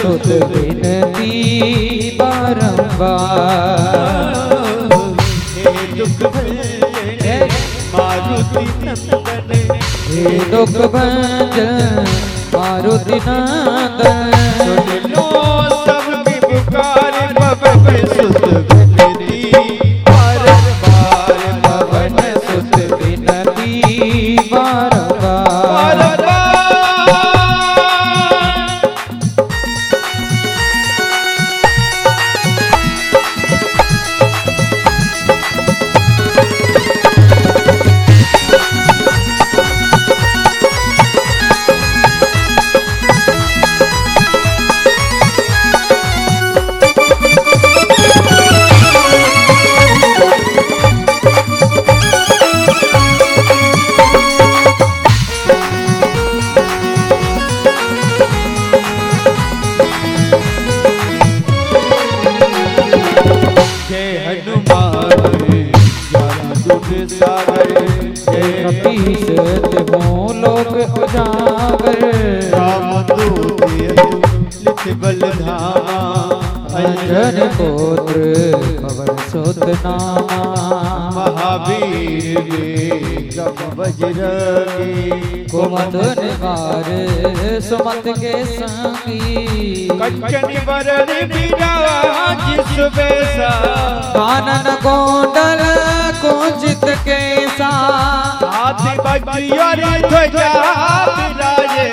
सुत विनती बारंबार। हे दुख भंजन मारुति नंदन, हे दुख भंजन मारुति नंदन। सुन लो सबकी पुकार पवन सुत विनती बारंबार, पवन सुत विनती बारंबार। लोक उजागर। रामदूत लिख बलधामा, अंजन पुत्र पवन सुत नामा। महावीर विक्रम बजरंगी, कुमद निवार सुमत के संगी। कंचन बरन विराज सुबेसा, कानन कुंडल कुंचित केसा। हाथी बजियर ध्वजा विराजे,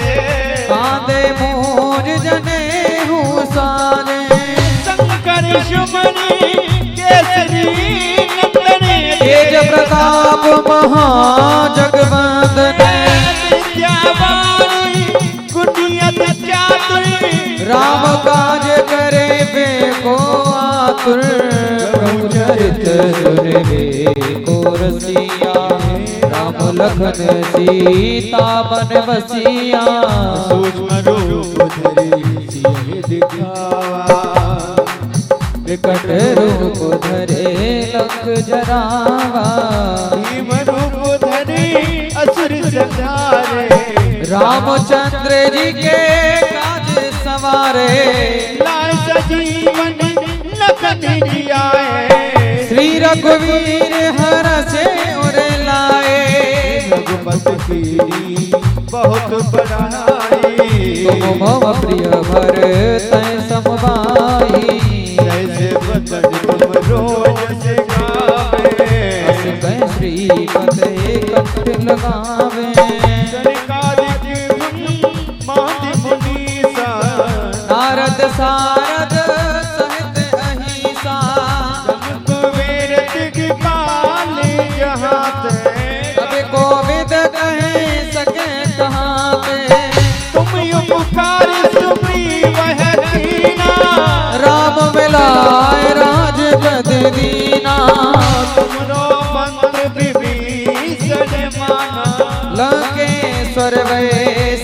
कांधे मोर जनेऊ सारे। शंकर सुमनि केसरी नंदन, तेज प्रताप महाजगवंदन। विद्यावान गुणियत चातुर, राम काज करे बेको आतुर। प्रभु चरित सुनबे को रसिया, राम लखन सीता बन बसिया। सूक्ष्म रूप धरि सिय दिखावा, विकट रूप धरे लंक जरावा। भीम रूप धरि असुर संहारे, रामचंद्र जी के काज सवारे। लाए सजीवन लखन जियाए, श्री रघुवीर हर से उर लाए। रघुपति कीनी बहुत बड़ाई, तुम भव प्रिय भर तै समभाई। जैसे बदन तुम रोज से गावे, अस कह श्रीपद कंठ लगावे। सरकारिक माति मुनीसा, नारद सारद सहित अहिसा। कुबेर दिगपाल जहाँ ते, अब कोविद कहे सके कहाँ पे। तुम उपकार सुग्रीव कीना, राम मिलाए राज गद दीना। तुमरो मंत्र विभीषण माना, लंकेश्वर वे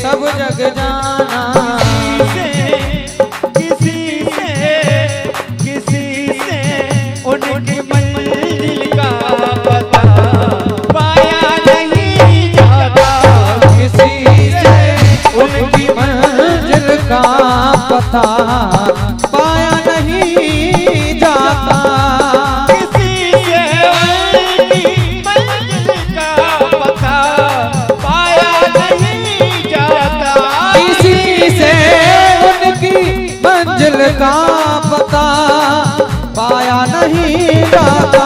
सब जग जाना। किसी से उनकी मंजिल का पता पाया नहीं जाता, किसी से उनकी मंजिल का पता पाया नहीं जाता। किसी से उनकी मंजिल का पता पाया नहीं जाता, किसी से उनकी मंजिल का पता पाया नहीं जाता।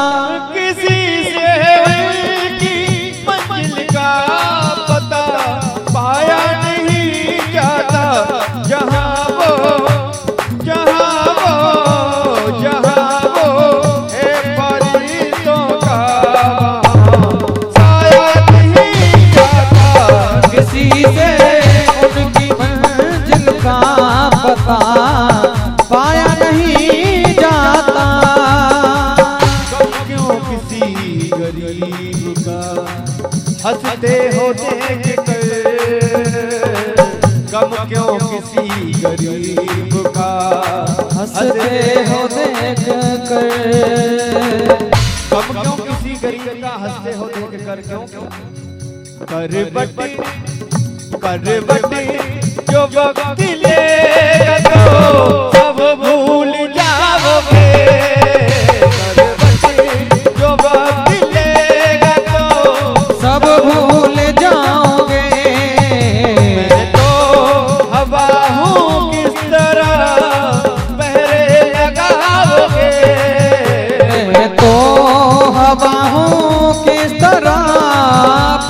किसी से उनकी मंजिल का पता पाया नहीं जाता। जहाँ वो है परितों का साया नहीं जाता। किसी से उनकी मंजिल का पता पाया नहीं जाता। क्यों किसी गरीब का हंसते हो देख कर, गम क्यों किसी गरीब का हंसते हो देख कर। गम क्यों किसी गरीब का हंसते हो देख कर, क्यों करवट जो वक्त लेगा तो सब भूल जाओगे। जो वक्त लेगा तो सब भूल जाओगे। मैं तो हवा हूँ किस तरह पहरे लगाओगे। मैं तो हवा हूँ किस तरह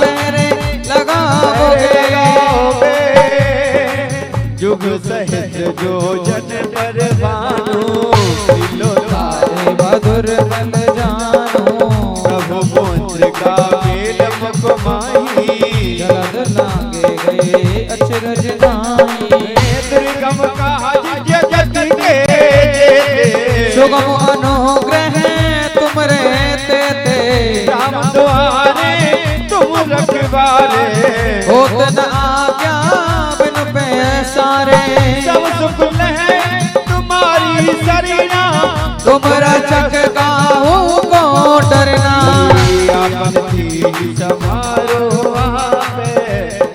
पहरे लगाओगे। जुग सहित जो जन पर बानो दिलो तारे बहादुर बल जानो। प्रभु पुत्र का खेल मुकमाई जलद लागे गए अचरज नाई। दुर्गम काज जगत के सुगम अनुग्रह तुम रहते थे। राम द्वारे तुम रखवारे होत न आज्ञा बिन पैसारे। सब सुख लहे तुम्हारी सरीना। तुम रचक काहू को डरना। आपन थी समारो आपे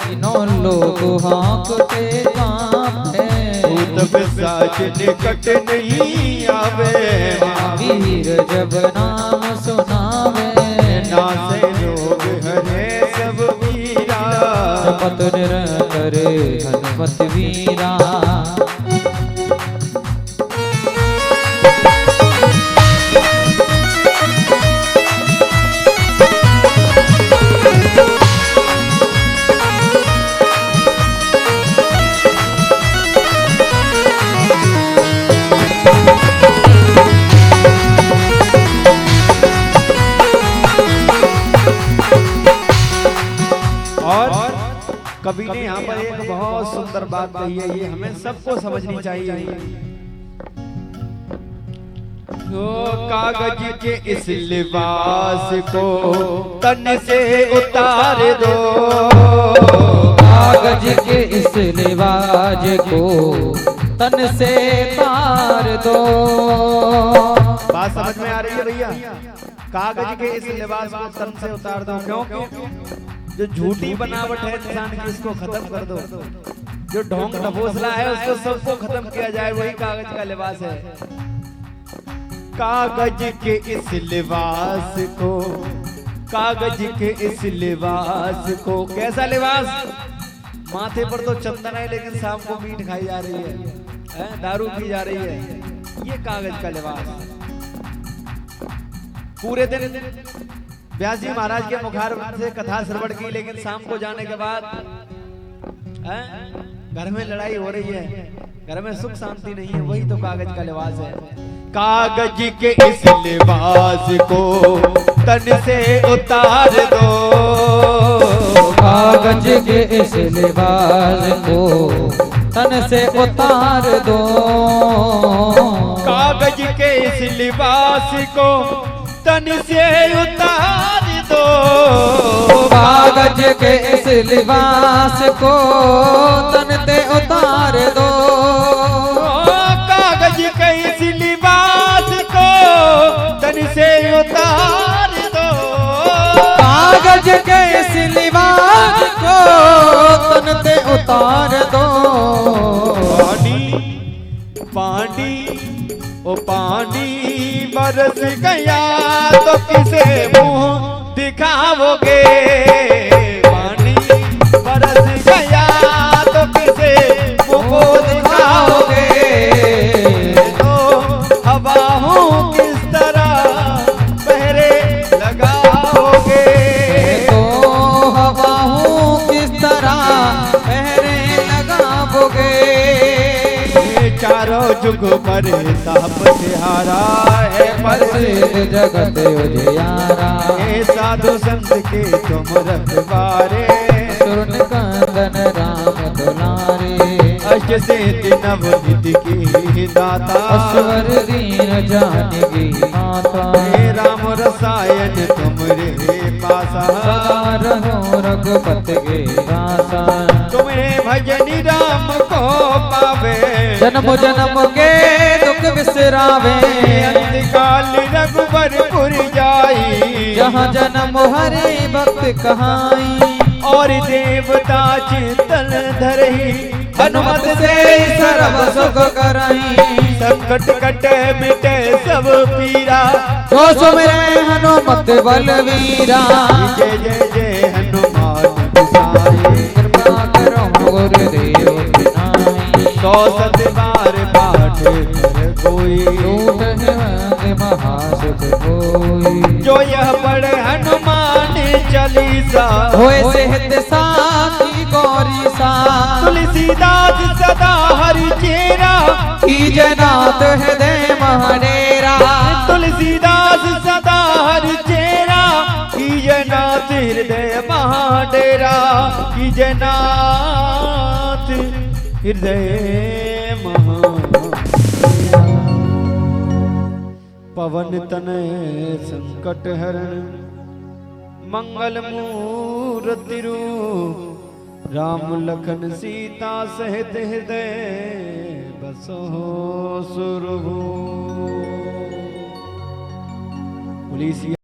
तीनों लोग हाँकते कांपते। भूत पिशाच निकट नहीं आवे। वीर जब नाम सुनावे। नासे रोग हरे सब वीरा। जपत निरंतर हनुमत वीरा। कवि ने यहाँ पर एक बहुत सुंदर बात कही है, ये हमें सबको समझनी चाहिए। तो कागज के इस लिबास को तन से उतार दो। कागज के इस लिबाज को तन से तार दो। बात समझ में आ रही है भैया? कागज के इस लिबास को तन से उतार दो। क्यों? जो झूठी बनावट है इंसान की उसको खत्म कर दो। जो ढोंग ढपोसला है उसको सबको खत्म किया जाए, वही कागज का लिबास है। कागज के इस लिबास को, कागज के इस लिबास को, कैसा लिबास? माथे पर तो चंदन है लेकिन शाम को मीट खाई जा रही है, दारू पी जा रही है। ये कागज का लिबास। पूरे दिन व्यास जी महाराज के मुखार से कथा श्रवण की, लेकिन शाम को जाने के बाद घर में लड़ाई हो रही है, घर में सुख शांति नहीं है। वही तो कागज का लिबास है। कागज के इस लिबास को तन से उतार दो। कागज के इस लिबास को तन से उतार दो। कागज के इस लिबास को तन से उतार दो। कागज के इस लिबास को तन से उतार दो। कागज के इस लिबास को तन से उतार दो। कागज के इस लिबास को तन से उतार दो। पानी ओ पानी बरस गया तो किसे मुंह दिखाओगे। पानी बरस गया तो किसे मुंह दिखाओगे। तो हवा हूँ किस तरह पहरे लगाओगे। तो हवा हूँ किस तरह पहरे लगाओगे। चारों जुग पर ताप तिहारा है, प्रसिद्ध जगत उजियारा। हे साधु संत के तुम रखवारे। सुरन कंदन राम दुलारे। अष्ट सिद्धि नवनिधि की दाता। असवर दीन जानकी माता। हे राम रसायन तुमरे पासा। सदा रहो रघुपति के दासा। तुम्हें भजनी राम को पावे। जन्म जन्म के दुख बिसरावे। अंतकाल रघुबरपुर जाई। जहाँ जन्म हरे भक्त कहाई। और देवता चितल धरही हनुमत से सर्व सुख करई, संकट कटे मिटे सब पीरा, जो सुमिरै हनुमत बलवीरा। जय जय जय हनुमान गोसाई, कृपा करो गुरुदेव की नाई। 100 सत बार पाठ कर कोई, रूठ है महासुख होई। जो यह पढ़े हनुमान चालीसा, होए सेहत साखी गौरी सा। तुलसीदास सदा हरि चेरा, कीजनाथ हृदय महाडेरा। तुलसीदास सदा हरि चेरा, कीजनाथ हृदय महाडेरा, कीजनाथ हृदय महाडेरा। पवन तनय संकट हरण, मंगल मूर्ति रूप, राम लखन सीता सहित हृदय बसो सुरभूप। पुलिस